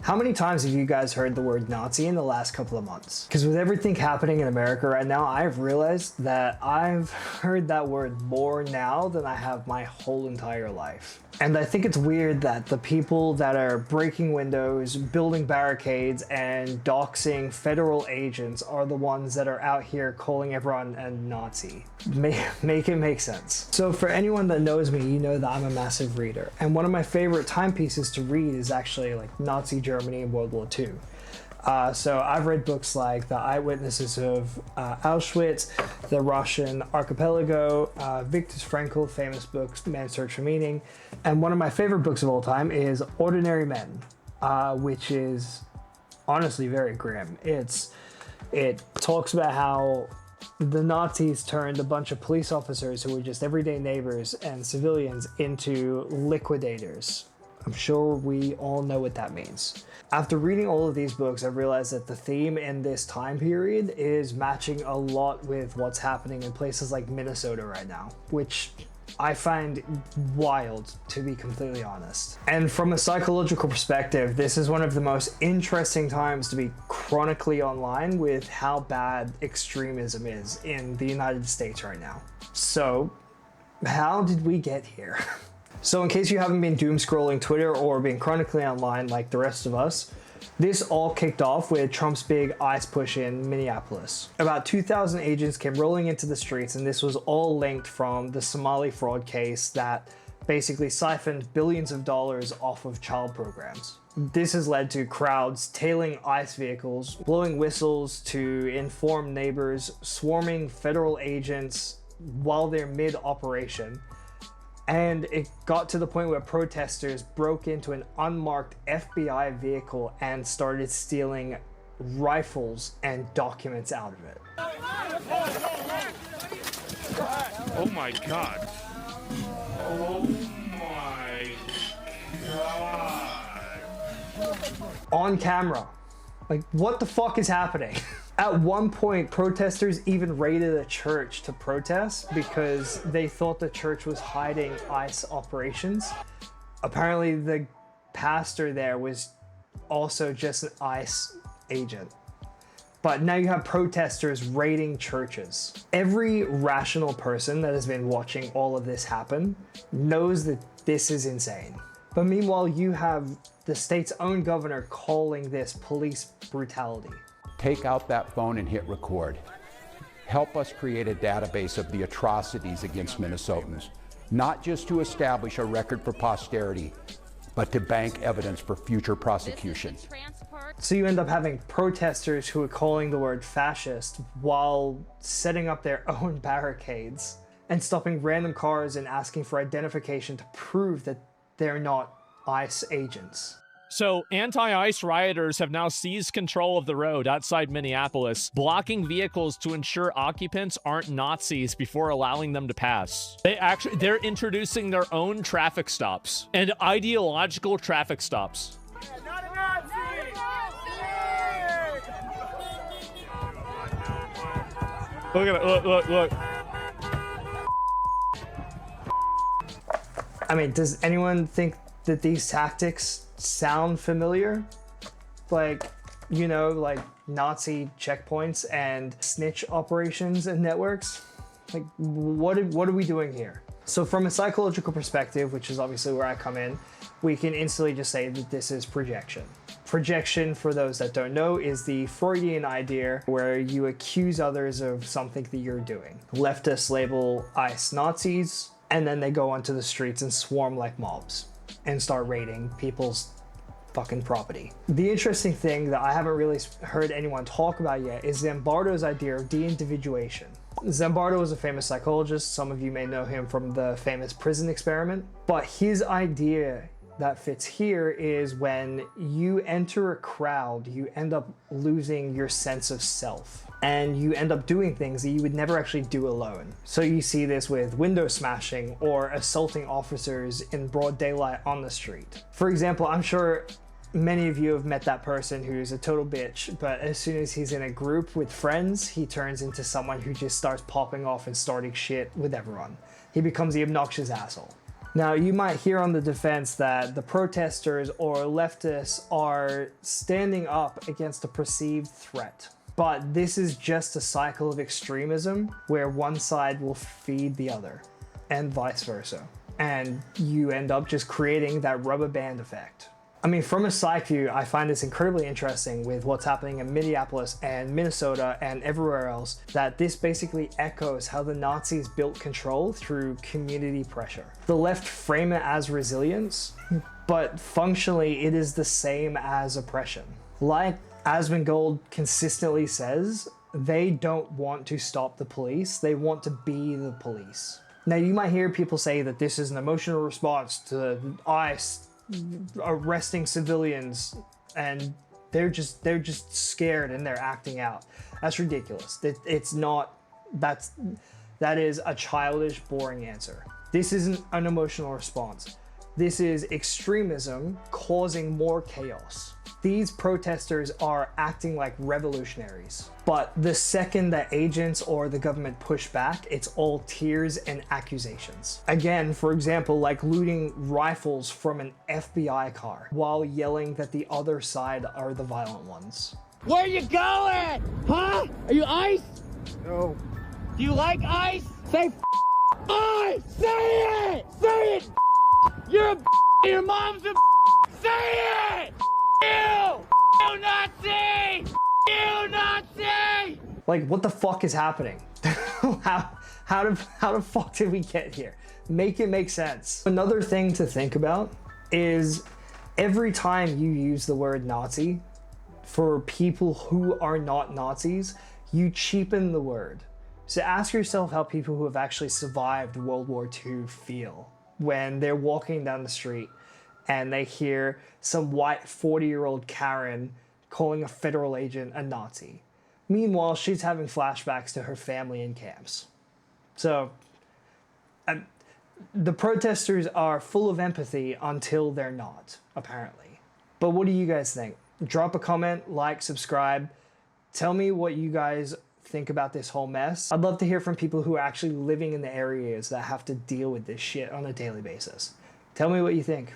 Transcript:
How many times have you guys heard the word Nazi in the last couple of months? Because with everything happening in America right now, I've realized that I've heard that word more now than I have my whole entire life. And I think it's weird that the people that are breaking windows, building barricades, and doxing federal agents are the ones that are out here calling everyone a Nazi. Make it make sense. So for anyone that knows me, you know that I'm a massive reader. And one of my favorite timepieces to read is actually like Nazi Germany in World War II. So I've read books like The Eyewitnesses of Auschwitz, The Russian Archipelago, Viktor Frankl, famous books, Man's Search for Meaning, and one of my favorite books of all time is Ordinary Men, which is honestly very grim. It talks about how the Nazis turned a bunch of police officers who were just everyday neighbors and civilians into liquidators. I'm sure we all know what that means. After reading all of these books, I realized that the theme in this time period is matching a lot with what's happening in places like Minnesota right now, which I find wild, to be completely honest. And from a psychological perspective, this is one of the most interesting times to be chronically online with how bad extremism is in the United States right now. So, how did we get here? So in case you haven't been doom scrolling Twitter or been chronically online like the rest of us, this all kicked off with Trump's big ICE push in Minneapolis. About 2,000 agents came rolling into the streets, and this was all linked from the Somali fraud case that basically siphoned billions of dollars off of child programs. This has led to crowds tailing ICE vehicles, blowing whistles to inform neighbors, swarming federal agents while they're mid-operation. And it got to the point where protesters broke into an unmarked FBI vehicle and started stealing rifles and documents out of it. Oh my God. Oh my God. On camera. Like, what the fuck is happening? At one point, protesters even raided a church to protest because they thought the church was hiding ICE operations. Apparently, the pastor there was also just an ICE agent. But now you have protesters raiding churches. Every rational person that has been watching all of this happen knows that this is insane. But meanwhile, you have the state's own governor calling this police brutality. Take out that phone and hit record. Help us create a database of the atrocities against Minnesotans, not just to establish a record for posterity, but to bank evidence for future prosecution. So you end up having protesters who are calling the word fascist while setting up their own barricades and stopping random cars and asking for identification to prove that they're not ICE agents. So, anti-ICE rioters have now seized control of the road outside Minneapolis, blocking vehicles to ensure occupants aren't Nazis before allowing them to pass. They're introducing their own traffic stops and ideological traffic stops. Not a Nazi! Look at it, look. I mean, does anyone think that these tactics sound familiar? Like, you know, like Nazi checkpoints and snitch operations and networks? Like, what are we doing here? So from a psychological perspective, which is obviously where I come in, we can instantly just say that this is projection. Projection, for those that don't know, is the Freudian idea where you accuse others of something that you're doing. Leftists label ICE Nazis, and then they go onto the streets and swarm like mobs and start raiding people's fucking property. The interesting thing that I haven't really heard anyone talk about yet is Zimbardo's idea of de-individuation. Zimbardo was a famous psychologist. Some of you may know him from the famous prison experiment. But his idea that fits here is when you enter a crowd, you end up losing your sense of self. And you end up doing things that you would never actually do alone. So you see this with window smashing or assaulting officers in broad daylight on the street. For example, I'm sure many of you have met that person who's a total bitch, but as soon as he's in a group with friends, he turns into someone who just starts popping off and starting shit with everyone. He becomes the obnoxious asshole. Now, you might hear on the defense that the protesters or leftists are standing up against a perceived threat. But this is just a cycle of extremism where one side will feed the other and vice versa. And you end up just creating that rubber band effect. I mean, from a psych view, I find this incredibly interesting with what's happening in Minneapolis and Minnesota and everywhere else, that this basically echoes how the Nazis built control through community pressure. The left frame it as resilience, but functionally it is the same as oppression. Like Asmongold consistently says, they don't want to stop the police, they want to be the police. Now, you might hear people say that this is an emotional response to ICE arresting civilians and they're just scared and they're acting out. That's ridiculous. It's not. That is a childish, boring answer. This isn't an emotional response. This is extremism causing more chaos. These protesters are acting like revolutionaries. But the second that agents or the government push back, it's all tears and accusations. Again, for example, like looting rifles from an FBI car while yelling that the other side are the violent ones. Where you going? Huh? Are you ICE? No. Do you like ICE? Say ICE! Say it! Say it! You're a your mom's a say it! You Nazi! You Nazi! Like, what the fuck is happening? How the fuck did we get here? Make it make sense. Another thing to think about is every time you use the word Nazi for people who are not Nazis, you cheapen the word. So ask yourself how people who have actually survived World War II feel when they're walking down the street and they hear some white 40-year-old Karen calling a federal agent a Nazi. Meanwhile, she's having flashbacks to her family in camps. So the protesters are full of empathy until they're not, apparently. But what do you guys think? Drop a comment, like, subscribe. Tell me what you guys think about this whole mess. I'd love to hear from people who are actually living in the areas that have to deal with this shit on a daily basis. Tell me what you think.